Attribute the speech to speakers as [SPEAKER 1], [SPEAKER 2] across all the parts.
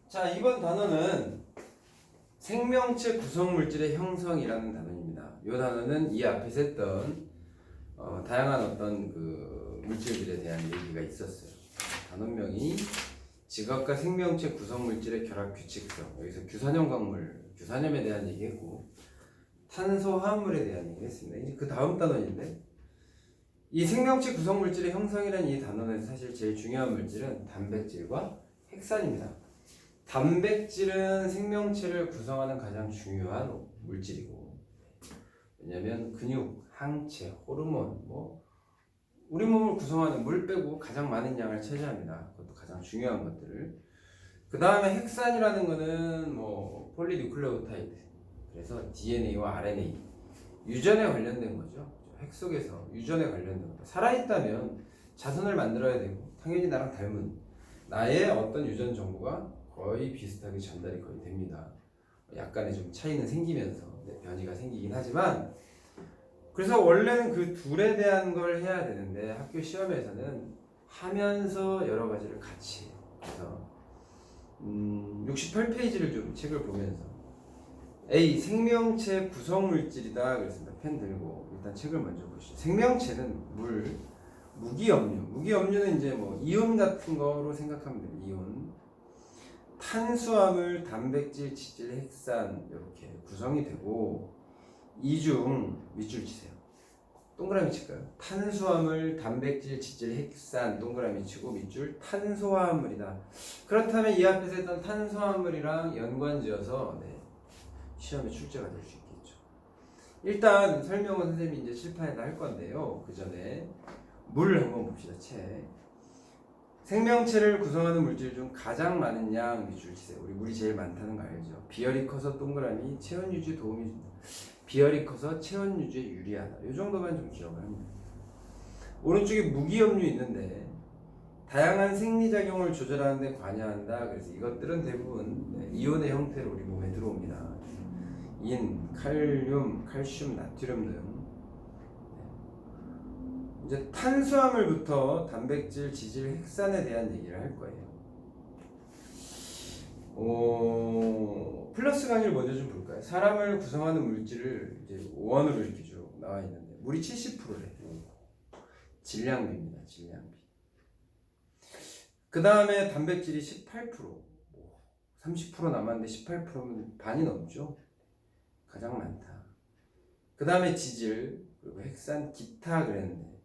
[SPEAKER 1] 자, 이번 단어는 생명체 구성물질의 형성이라는 단어입니다. 이 단어는 이 앞에서 했던 다양한 어떤 그 물질들에 대한 얘기가 있었어요. 단어명이 지각과 생명체 구성물질의 결합 규칙성, 여기서 규산염 광물, 규산염에 대한 얘기했고 탄소 화합물에 대한 얘기를 했습니다. 이제 그 다음 단어인데 이 생명체 구성물질의 형성이라는 이 단어는 사실 제일 중요한 물질은 단백질과 핵산입니다. 단백질은 생명체를 구성하는 가장 중요한 물질이고, 왜냐면 근육, 항체, 호르몬, 우리 몸을 구성하는 물 빼고 가장 많은 양을 차지합니다. 그것도 가장 중요한 것들을. 그 다음에 핵산이라는 거는 폴리뉴클레오타이드, 그래서 DNA와 RNA, 유전에 관련된 거죠. 핵 속에서 유전에 관련된 거. 살아있다면 자손을 만들어야 되고, 당연히 나랑 닮은 나의 어떤 유전 정보가 거의 비슷하게 전달이 거의 됩니다. 약간의 좀 차이는 생기면서 변이가 생기긴 하지만, 그래서 원래는 그 둘에 대한 걸 해야 되는데 학교 시험에서는 하면서 여러 가지를 같이 해요. 그래서 68페이지를 좀 책을 보면서 A. 생명체 구성물질이다 그랬습니다. 펜 들고 일단 책을 먼저 보시죠. 생명체는 물, 무기염류. 무기염류는 이제 이온 같은 거로 생각하면 돼요. 이온. 탄수화물, 단백질, 지질, 핵산 이렇게 구성이 되고, 이중 밑줄 치세요. 동그라미 칠까요? 탄수화물, 단백질, 지질, 핵산 동그라미 치고 밑줄 탄소화합물이다. 그렇다면 이 앞에서 했던 탄소화합물이랑 연관지어서 시험에 출제가 될 수 있겠죠. 일단 설명은 선생님이 이제 칠판에다 할 건데요. 그 전에 물 한번 봅시다. 책. 생명체를 구성하는 물질 중 가장 많은 양 밑줄 치세요. 우리 물이 제일 많다는 거 알죠? 비열이 커서 동그라미 체온 유지에 도움이 준다. 비열이 커서 체온 유지에 유리하다. 이 정도만 좀 기억을 합니다. 오른쪽에 무기염류 있는데 다양한 생리작용을 조절하는 데 관여한다. 그래서 이것들은 대부분 이온의 형태로 우리 몸에 들어옵니다. 인, 칼륨, 칼슘, 나트륨 등. 이제 탄수화물부터 단백질, 지질, 핵산에 대한 얘기를 할 거예요. 플러스 강의를 먼저 좀 볼까요? 사람을 구성하는 물질을 이제 원으로 이렇게 쭉 나와 있는데 물이 70%래. 질량비입니다. 질량비. 그 다음에 단백질이 18%, 30% 남았는데 18%면 반이 넘죠. 가장 많다. 그 다음에 지질, 그리고 핵산, 기타 그랬는데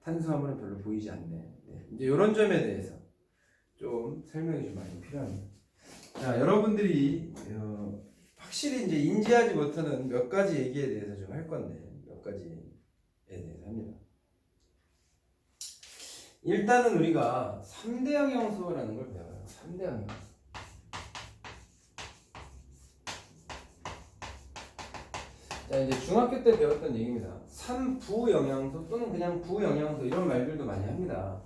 [SPEAKER 1] 탄수화물은 별로 보이지 않네. 이제 이런 점에 대해서 좀 설명이 좀 많이 필요합니다. 자, 여러분들이 확실히 이제 인지하지 못하는 몇 가지 얘기에 대해서 좀 할 건데, 몇 가지에 대해서 합니다. 일단은 우리가 3대 영양소라는 걸 배워요. 3대 영양소. 자, 이제 중학교 때 배웠던 얘기입니다. 3부 영양소 또는 그냥 부 영양소 이런 말들도 많이 합니다.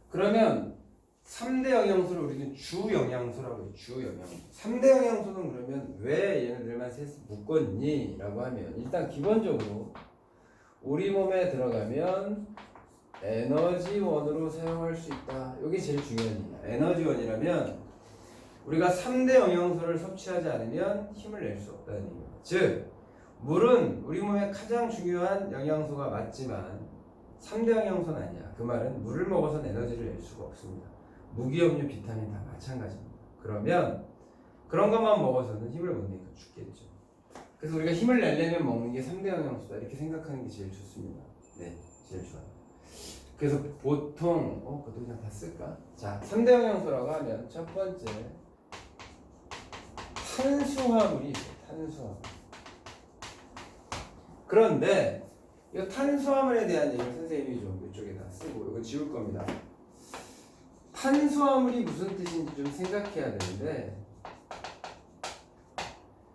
[SPEAKER 1] 그러면 3대 영양소를 우리는 주 영양소라고 해요. 주 영양소. 3대 영양소는 그러면 왜 얘네들만 셋 묶었니? 라고 하면 일단 기본적으로 우리 몸에 들어가면 에너지원으로 사용할 수 있다. 이게 제일 중요한 얘기야. 에너지원이라면 우리가 3대 영양소를 섭취하지 않으면 힘을 낼 수 없다는 얘기입니다. 즉 물은 우리 몸에 가장 중요한 영양소가 맞지만 3대 영양소는 아니야. 그 말은 물을 먹어서는 에너지를 낼 수가 없습니다. 무기염류, 비타민 다 마찬가지입니다. 그러면 그런 것만 먹어서는 힘을 못 내니까 죽겠죠. 그래서 우리가 힘을 내려면 먹는 게 3대 영양소다. 이렇게 생각하는 게 제일 좋습니다. 네, 제일 좋아요. 그래서 보통 그것도 그냥 다 쓸까? 자, 3대 영양소라고 하면 첫 번째 탄수화물이 있어요. 탄수화물. 그런데 이 탄수화물에 대한 얘기를 선생님이 좀 이쪽에다 쓰고 이거 지울 겁니다. 탄수화물이 무슨 뜻인지 좀 생각해야 되는데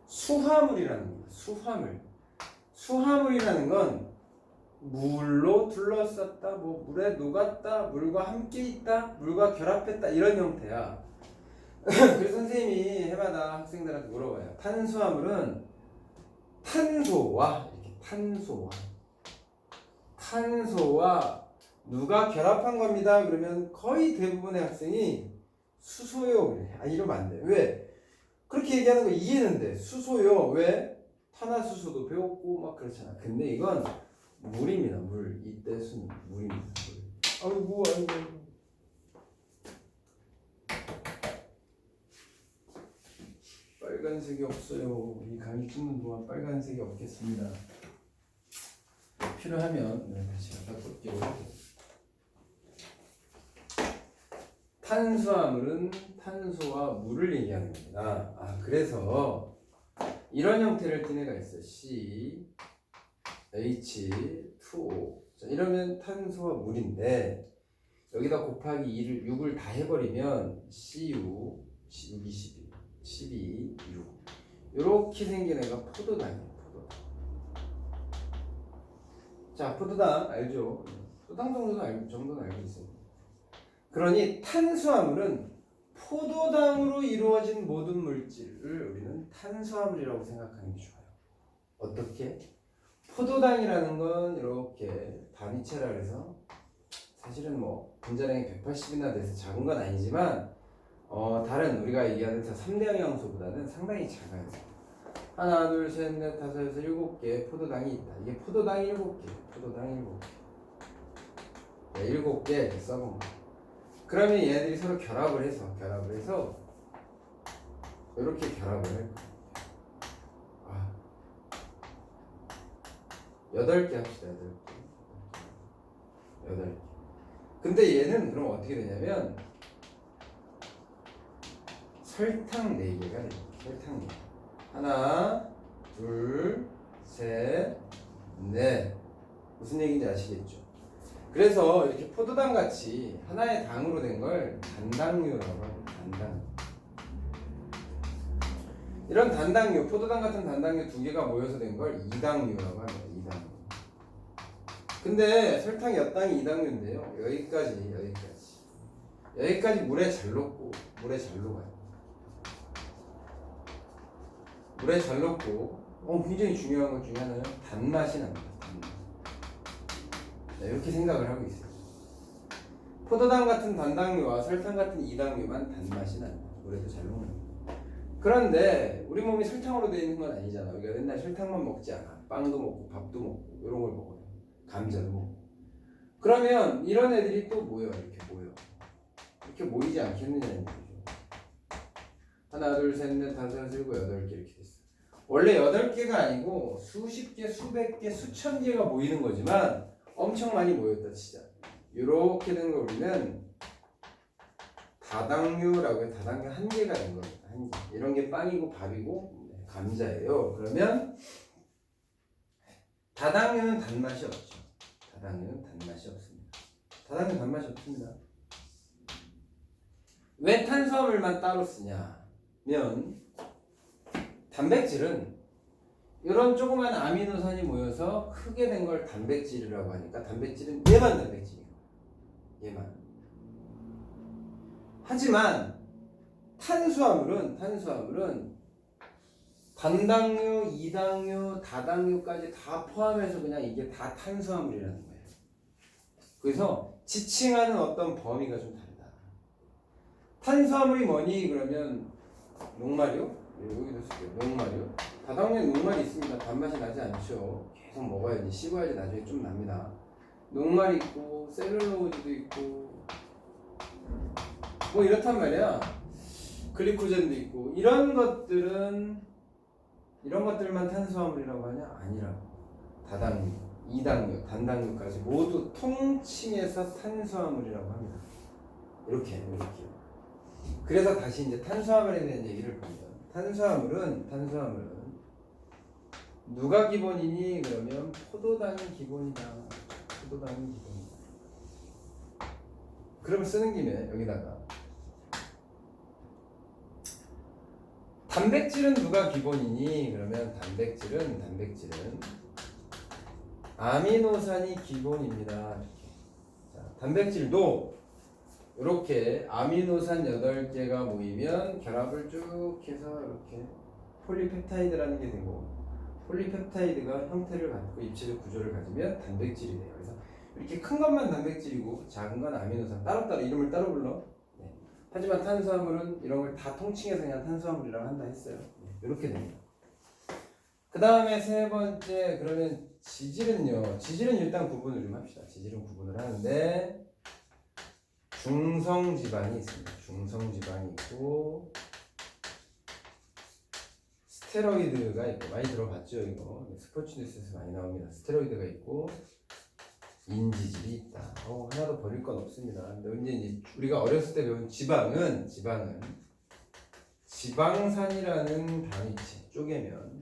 [SPEAKER 1] 수화물이라는 거예요. 수화물. 수화물이라는 건 물로 둘러쌌다, 물에 녹았다, 물과 함께 있다, 물과 결합했다 이런 형태야. 그래서 선생님이 해마다 학생들한테 물어봐요. 탄수화물은 탄소와 누가 결합한 겁니다. 그러면 거의 대부분의 학생이 수소요. 그래. 아, 이러면 안 돼. 왜? 그렇게 얘기하는 거 이해는 돼. 수소요. 왜? 탄화수소도 배웠고 막 그렇잖아. 근데 이건 물입니다. 물. 이때 수는 물입니다. 물. 아이고 아이고. 빨간색이 없어요. 이 강의 찍는 동안 빨간색이 없겠습니다. 필요하면 다시 갖다 볼게요. 탄수화물은 탄소와 물을 얘기하는 겁니다. 아, 그래서 이런 형태를 띤 애가 있어요. CH2O. 자, 이러면 탄소와 물인데 여기다 곱하기 2를 6을 다 해버리면 CU 6이 12, 6. 이렇게 생긴 애가 포도당이에요. 포도당. 자, 포도당 알죠? 포도당 정도는 알고 있어요. 그러니 탄수화물은 포도당으로 이루어진 모든 물질을 우리는 탄수화물이라고 생각하는 게 좋아요. 어떻게? 포도당이라는 건 이렇게 단위체라 그래서 사실은 뭐 분자량이 180이나 돼서 작은 건 아니지만 다른 우리가 얘기하는 3대 영양소보다는 상당히 작아요. 하나, 둘, 셋, 넷, 다섯, 여섯, 7개 포도당이 있다. 이게 포도당이 7개, 포도당이 7개. 7개 이렇게 써본 거. 그러면 얘네들이 서로 결합을 해서 이렇게 결합을 할 거예요. 8개 합시다. 8개. 근데 얘는 그럼 어떻게 되냐면 설탕 4개가 돼요. 설탕 4개. 하나, 둘, 셋, 넷. 무슨 얘기인지 아시겠죠? 그래서 이렇게 포도당 같이 하나의 당으로 된 걸 단당류라고 합니다. 단당류. 이런 단당류, 포도당 같은 단당류 2개가 모여서 된 걸 이당류라고 합니다. 이당류. 근데 설탕 몇 당이 이당류인데요. 여기까지 물에 잘 녹고 물에 잘 녹고 굉장히 중요한 것 중에 하나는 단맛이 납니다. 단맛. 이렇게 생각을 하고 있어요. 포도당 같은 단당류와 설탕 같은 이당류만 단맛이 납니다. 물에도 잘 녹는 겁니다. 그런데 우리 몸이 설탕으로 되어 있는 건 아니잖아. 우리가 맨날 설탕만 먹지 않아. 빵도 먹고 밥도 먹고 이런 걸 먹어요. 감자도 먹고. 그러면 이런 애들이 또 모여. 이렇게 모이지 않겠느냐는 얘기죠. 하나, 둘, 셋, 넷, 다섯, 여섯, 일곱, 8개 이렇게 됐어. 원래 8개가 아니고 수십 개, 수백 개, 수천 개가 모이는 거지만 엄청 많이 모였다 치자. 이렇게 된 걸 우리는 다당류라고 해요. 다당류 1개가 된 겁니다. 1개. 이런 게 빵이고 밥이고 감자예요. 그러면 다당류는 단맛이 없죠. 다당류는 단맛이 없습니다. 왜 탄수화물만 따로 쓰냐면 단백질은 이런 조그만 아미노산이 모여서 크게 된 걸 단백질이라고 하니까 단백질은 얘만 단백질이에요. 얘만. 하지만 탄수화물은 단당류, 이당류, 다당류까지 다 포함해서 그냥 이게 다 탄수화물이라는 거예요. 그래서 지칭하는 어떤 범위가 좀 다르다. 탄수화물이 뭐니? 그러면 녹말이요? 여기도 쓸게요. 녹말이요. 다당류에 녹말이 있습니다. 단맛이 나지 않죠. 계속 먹어야지, 씹어야지 나중에 좀 납니다. 녹말이 있고 셀룰로이드도 있고 뭐 이렇단 말이야. 글리코젠도 있고 이런 것들만 탄수화물이라고 하냐? 아니라고. 다당류, 이당류, 단당류까지 모두 통칭해서 탄수화물이라고 합니다. 이렇게. 그래서 다시 이제 탄수화물에 대한 얘기를 보면 탄수화물은 누가 기본이니? 그러면 포도당이 기본이다. 그럼 쓰는 김에 여기다가 단백질은 누가 기본이니? 그러면 단백질은 아미노산이 기본입니다. 이렇게. 자, 단백질도 이렇게 아미노산 8개가 모이면 결합을 쭉 해서 이렇게 폴리펩타이드라는 게 되고 폴리펩타이드가 형태를 갖고 입체적 구조를 가지면 단백질이 돼요. 그래서 이렇게 큰 것만 단백질이고 작은 건 아미노산 따로따로 이름을 따로 불러. 네. 하지만 탄수화물은 이런 걸 다 통칭해서 그냥 탄수화물이라고 한다 했어요. 이렇게 됩니다. 그 다음에 세 번째, 그러면 지질은요. 지질은 일단 구분을 좀 합시다. 지질은 구분을 하는데 중성지방이 있습니다. 중성지방이 있고 스테로이드가 있고, 많이 들어봤죠 이거. 스포츠 뉴스에서 많이 나옵니다. 스테로이드가 있고 인지질이 있다. 하나도 버릴 건 없습니다. 근데 이제 우리가 어렸을 때 배운 지방은 지방산이라는 단위 쪼개면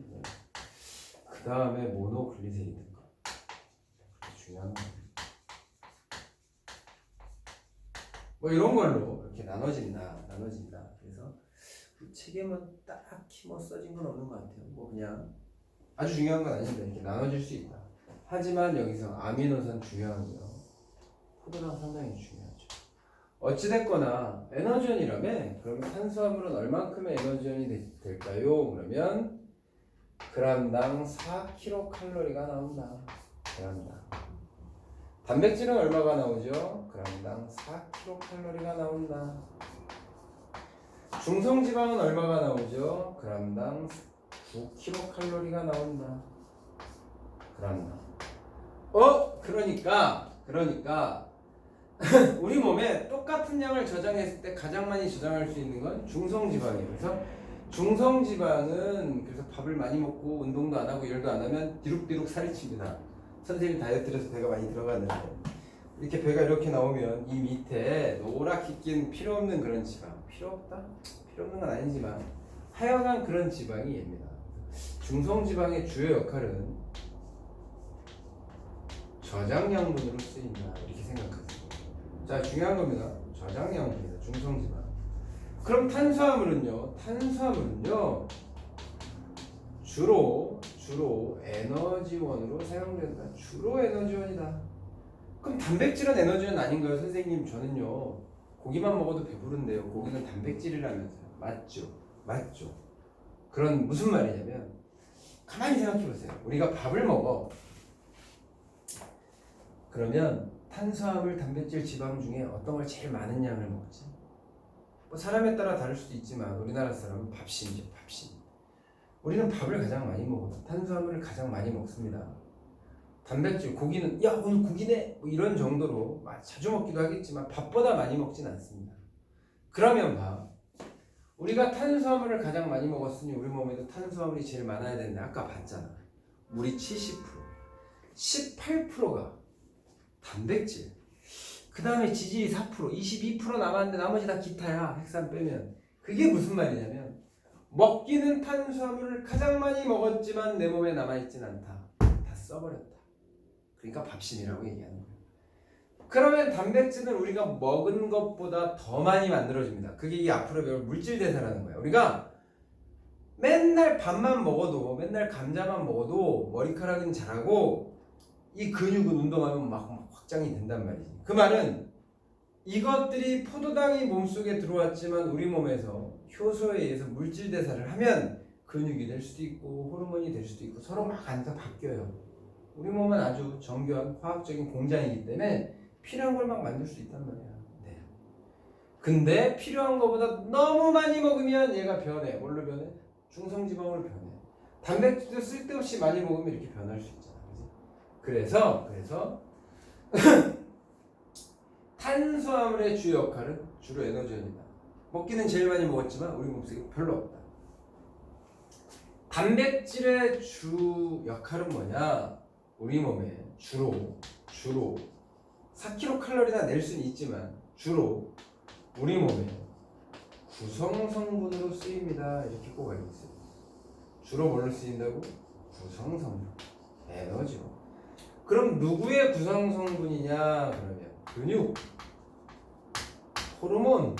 [SPEAKER 1] 그 다음에 모노글리세리드가 중요한 거. 뭐 이런 걸로 이렇게 나눠진다. 그래서 책에 뭐 딱히 뭐 써진 건 없는 것 같아요. 뭐 그냥 아주 중요한 건 아닌데 이렇게 나눠질 수 있다. 하지만 여기서 아미노산 중요하고요. 포도당 상당히 중요하죠. 어찌됐거나 에너지원이라며 그러면 탄수화물은 얼만큼의 에너지원이 될까요? 그러면 g당 4kcal가 나온다. g당. 단백질은 얼마가 나오죠? g당 4kcal가 나온다. 중성지방은 얼마가 나오죠? g당 9kcal가 나온다. g당. 그러니까 우리 몸에 똑같은 양을 저장했을 때 가장 많이 저장할 수 있는 건 중성지방이에요. 그래서 중성지방은 그래서 밥을 많이 먹고 운동도 안 하고 열도 안 하면 뒤룩뒤룩 살이 칩니다. 선생님 다이어트를 해서 배가 많이 들어가는데 이렇게 배가 이렇게 나오면 이 밑에 노랗게 낀 필요 없는 그런 지방, 필요 없는 건 아니지만 하여간 그런 지방이 얘입니다. 중성지방의 주요 역할은 저장양분으로 쓰인다. 이렇게 생각하세요. 자, 중요한 겁니다. 저장양분이다. 중성지방. 그럼 탄수화물은요? 주로 에너지원으로 사용된다. 주로 에너지원이다. 그럼 단백질은 에너지원 아닌가요? 선생님, 저는요 고기만 먹어도 배부른데요. 고기는 단백질이라면서요. 맞죠. 그런 무슨 말이냐면 가만히 생각해 보세요. 우리가 밥을 먹어. 그러면 탄수화물, 단백질, 지방 중에 어떤 걸 제일 많은 양을 먹지? 뭐 사람에 따라 다를 수도 있지만 우리나라 사람은 밥심이죠. 우리는 밥을 가장 많이 먹어요. 탄수화물을 가장 많이 먹습니다. 단백질, 고기는 야 오늘 고기네 뭐 이런 정도로 자주 먹기도 하겠지만 밥보다 많이 먹진 않습니다. 그러면 봐. 우리가 탄수화물을 가장 많이 먹었으니 우리 몸에도 탄수화물이 제일 많아야 되는데 아까 봤잖아. 물이 70%, 18%가 단백질, 그 다음에 지질이 4%, 22% 남았는데 나머지 다 기타야. 핵산 빼면. 그게 무슨 말이냐면 먹기는 탄수화물을 가장 많이 먹었지만 내 몸에 남아있진 않다. 다 써버렸다. 그러니까 밥심이라고 얘기하는 거예요. 그러면 단백질은 우리가 먹은 것보다 더 많이 만들어집니다. 그게 이 앞으로 배울 물질대사라는 거예요. 우리가 맨날 밥만 먹어도, 맨날 감자만 먹어도 머리카락은 자라고 이 근육은 운동하면 막 확장이 된단 말이지. 그 말은 이것들이 포도당이 몸속에 들어왔지만 우리 몸에서 효소에 의해서 물질 대사를 하면 근육이 될 수도 있고 호르몬이 될 수도 있고 서로 막 앉아 바뀌어요. 우리 몸은 아주 정교한 화학적인 공장이기 때문에 필요한 걸 막 만들 수 있단 말이야. 네. 근데 필요한 것보다 너무 많이 먹으면 얘가 변해. 뭘로 변해? 중성지방으로 변해. 단백질도 쓸데없이 많이 먹으면 이렇게 변할 수 있잖아. 그래서 탄수화물의 주요 역할은 주로 에너지원이다. 먹기는 제일 많이 먹었지만 우리 몸속에 별로 없다. 단백질의 주 역할은 뭐냐? 우리 몸에 주로 4kcal나 낼 수는 있지만 주로 우리 몸에 구성성분으로 쓰입니다. 이렇게 꼭 알고 있어요. 주로 뭘로 쓰인다고? 구성성분, 에너지원. 그럼 누구의 구성성분이냐? 그러면 근육, 호르몬,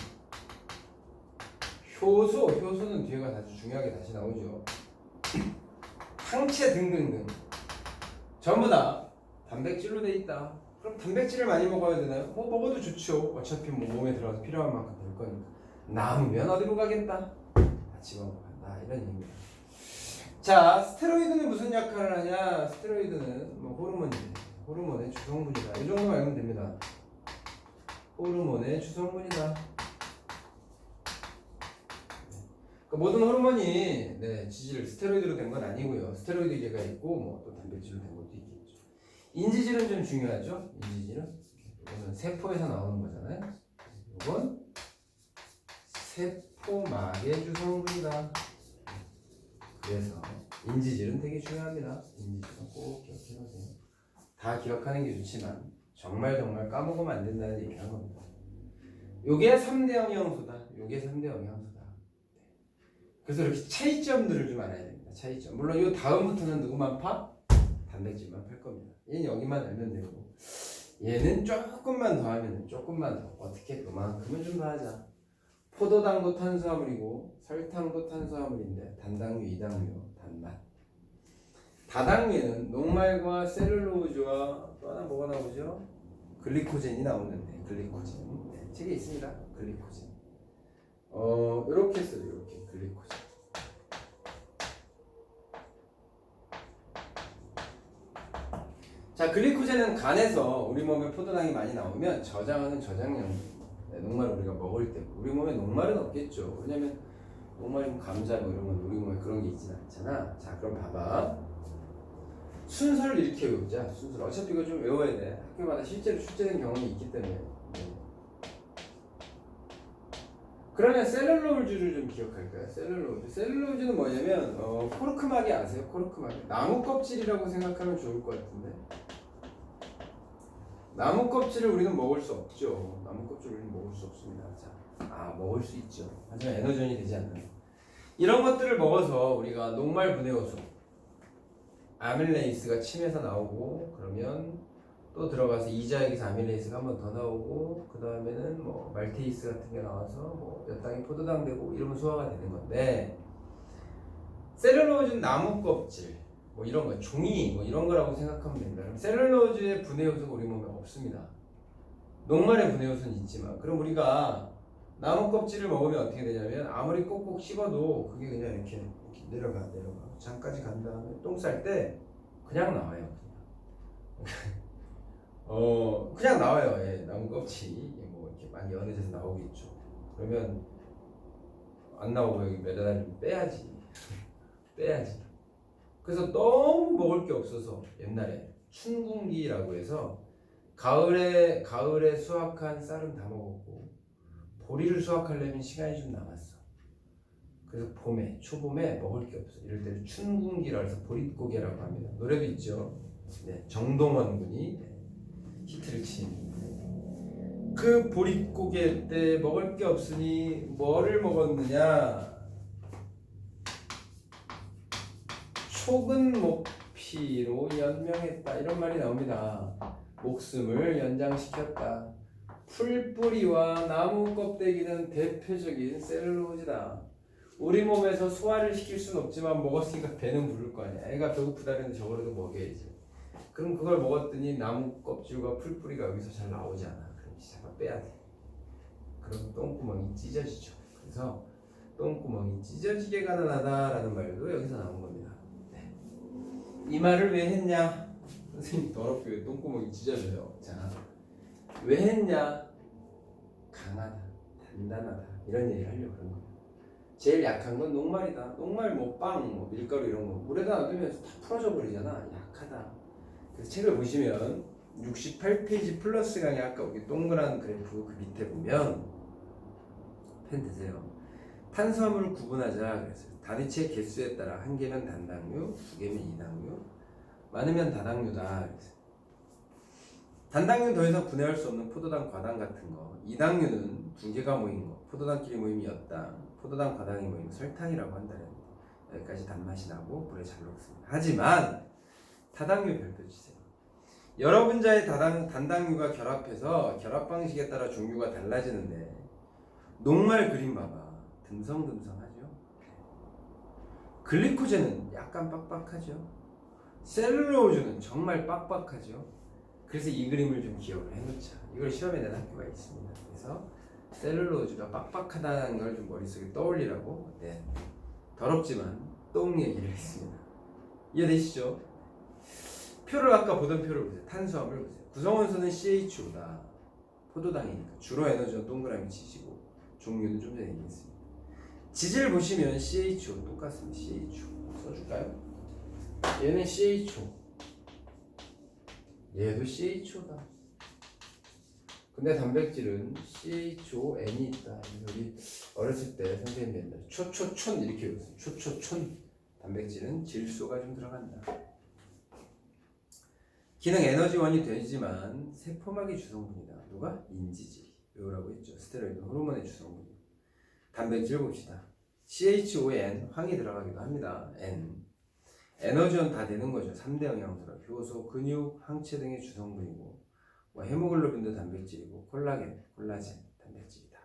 [SPEAKER 1] 효소는 뒤에가 아주 중요하게 다시 나오죠. 항체 등등등 전부 다 단백질로 돼 있다. 그럼 단백질을 많이 먹어야 되나요? 뭐 먹어도 좋죠. 어차피 뭐 몸에 들어가서 필요한 만큼 될 거니까. 남으면 어디로 가겠다? 다 집어먹는다. 이런 얘기입니다. 자, 스테로이드는 무슨 역할을 하냐? 스테로이드는 뭐 호르몬의 주성분이다. 이 정도만 알면 됩니다. 호르몬의 주성분이다. 모든 호르몬이 지질 스테로이드로 된 건 아니고요. 스테로이드계가 있고 뭐 또 단백질로 된 것도 있겠죠. 인지질은 좀 중요하죠. 인지질은 이거는 세포에서 나오는 거잖아요. 이건 세포막의 주성분이다. 그래서 인지질은 되게 중요합니다. 인지질은 꼭 기억해 놓으세요. 다 기억하는 게 좋지만 정말 까먹으면 안 된다는 얘기를 한 겁니다. 요게 3대 영양소다. 요게 3대 영양소다. 그래서 이렇게 차이점들을 좀 알아야 됩니다. 차이점. 물론 요 다음부터는 누구만 파? 단백질만 팔 겁니다. 얘는 여기만 알면 되고 얘는 조금만 더 하면 조금만 더 어떻게 그만큼은 좀 더 하자. 포도당도 탄수화물이고 설탕도 탄수화물인데 단당류, 이당류, 단맛. 다당류는 녹말과 셀룰로즈와 또 하나 뭐가 나오죠? 글리코젠이 나오는데 글리코젠. 네, 책에 있습니다. 글리코젠. 이렇게 써요. 이렇게 글리코젠. 자, 글리코젠은 간에서 우리 몸에 포도당이 많이 나오면 저장하는 저장량입니다. 네, 녹말 우리가 먹을 때 우리 몸에 녹말은 없겠죠. 왜냐면 녹말이면 감자 뭐 이런 건 우리 몸에 그런 게 있진 않잖아. 자, 그럼 봐봐. 순서를 이렇게 외우자. 순서를. 어차피 이거 좀 외워야 돼. 학교마다 실제로 출제된 경험이 있기 때문에. 네. 그러면 셀룰로즈를 좀 기억할까요? 셀룰로즈. 셀룰로즈는 뭐냐면 코르크막이 아세요? 코르크막. 나무 껍질이라고 생각하면 좋을 것 같은데. 나무 껍질을 우리는 먹을 수 없죠. 나무 껍질을 우리는 먹을 수 없습니다. 자, 먹을 수 있죠. 하지만 에너전이 되지 않나요? 이런 것들을 먹어서 우리가 녹말 분해효소 아밀레이스가 침에서 나오고 그러면 또 들어가서 이자액에서 아밀레이스가 한 번 더 나오고 그 다음에는 뭐 말테이스 같은 게 나와서 뭐 몇 당이 포도당 되고 이러면 소화가 되는 건데 셀룰로즈는 나무 껍질 뭐 이런 거 종이 뭐 이런 거라고 생각하면 됩니다. 그럼 셀룰로즈의 분해 요소가 우리 몸에 없습니다. 녹말의 분해 요소는 있지만 그럼 우리가 나무 껍질을 먹으면 어떻게 되냐면 아무리 꼭꼭 씹어도 그게 그냥 이렇게 내려가 장까지 간 다음에 똥 쌀 때 그냥 나와요. 그냥 나와요. 예, 나무 껍질이 뭐 이렇게 많이 연해져서 나오겠죠. 그러면 안 나오고 여기 매달리면 빼야지. 그래서 너무 먹을 게 없어서 옛날에 춘궁기라고 해서 가을에 수확한 쌀은 다 먹었고 보리를 수확하려면 시간이 좀 남았어. 그래서 초봄에 먹을 게 없어. 이럴 때는 춘궁기라 해서 보릿고개라고 합니다. 노래도 있죠. 네, 정동원 군이 히트를 친. 그 보릿고개 때 먹을 게 없으니 뭐를 먹었느냐? 촉은 목피로 연명했다 이런 말이 나옵니다. 목숨을 연장시켰다. 풀뿌리와 나무 껍데기는 대표적인 셀룰로즈다. 우리 몸에서 소화를 시킬 수는 없지만 먹었으니까 배는 부를 거 아니야. 애가 배고프다는데 저거라도 먹여야지. 그럼 그걸 먹었더니 나무 껍질과 풀뿌리가 여기서 잘 나오지 않아. 그럼 잠깐 빼야 돼. 그럼 똥구멍이 찢어지죠. 그래서 똥구멍이 찢어지게 가난하다라는 말도 여기서 나온 겁니다. 네. 이 말을 왜 했냐? 선생님 더럽게 왜 똥구멍이 찢어져요? 자, 왜 했냐? 강하다, 단단하다 이런 얘기를 하려고 그런 거예요. 제일 약한 건 녹말이다. 녹말 뭐 빵, 뭐 밀가루 이런 거 물에다 놔두면 다 풀어져 버리잖아. 약하다. 그래서 책을 보시면 68페이지 플러스 강의 아까 여기 동그란 그래프 그 밑에 보면 펜 드세요. 탄수화물을 구분하자 그랬어요. 단위체 개수에 따라 한 개면 단당류, 두 개면 이당류, 많으면 다당류다 그랬어요. 단당류는 더 이상 분해할 수 없는 포도당, 과당 같은 거. 이당류는 두 개가 모인 거. 포도당끼리 모이면 엿당, 포도당, 과당이 모이면 설탕이라고 한다는 거. 여기까지 단맛이 나고 물에 잘 녹습니다. 하지만 다당류 별표 치세요. 여러 분자의 단당류가 결합해서 결합 방식에 따라 종류가 달라지는데 녹말 그림 봐봐. 듬성듬성하죠. 글리코젠은 약간 빡빡하죠. 셀룰로즈는 정말 빡빡하죠. 그래서 이 그림을 좀 기억을 해놓자. 이걸 시험에 낸 학교가 있습니다. 그래서 셀룰로즈가 빡빡하다는 걸 좀 머릿속에 떠올리라고 더럽지만 똥 얘기를 했습니다. 이해되시죠? 표를 아까 보던 표를 보세요. 탄수화물 보세요. 구성원소는 CHO다. 포도당이니까 주로 에너지는 동그라미 치시고 종류는 좀 전에 얘기했습니다. 지질 보시면 CHO 똑같습니다. CHO 써줄까요? 얘는 CHO, 얘도 CHO다. 근데 단백질은 CHON이 있다. 우리 어렸을 때 선생님이 옛날에 초초촌 이렇게 외웠어요. 초초촌. 단백질은 질소가 좀 들어간다. 기능 에너지원이 되지만 세포막이 주성분이다. 누가? 인지질이. 외우라고 했죠. 스테로이드 호르몬의 주성분이. 단백질 봅시다. CHON 황이 들어가기도 합니다. N. 에너지원 다 되는 거죠. 3대 영양소라 효소, 근육, 항체 등의 주성분이고 뭐 헤모글로빈도 단백질이고 콜라겐, 콜라젠 단백질이다.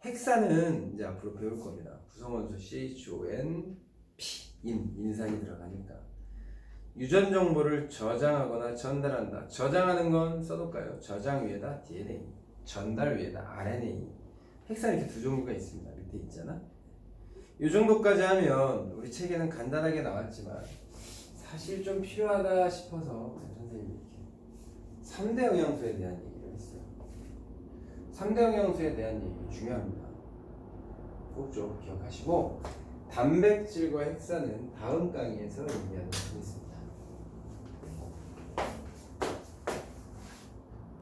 [SPEAKER 1] 헥사는 이제 앞으로 배울 겁니다. 구성원소 CHON, P, 인산이 들어가니까 유전 정보를 저장하거나 전달한다. 저장하는 건 써둘까요? 저장 위에다 DNA, 전달 위에다 RNA. 헥사는 이렇게 두 종류가 있습니다. 밑에 있잖아. 이 정도까지 하면 우리 책에는 간단하게 나왔지만 사실 좀 필요하다 싶어서 선생님이 이렇게 3대 영양소에 대한 얘기를 했어요. 3대 영양소에 대한 얘기 중요합니다. 꼭 좀 기억하시고 단백질과 헥사는 다음 강의에서 얘기하도록 하겠습니다.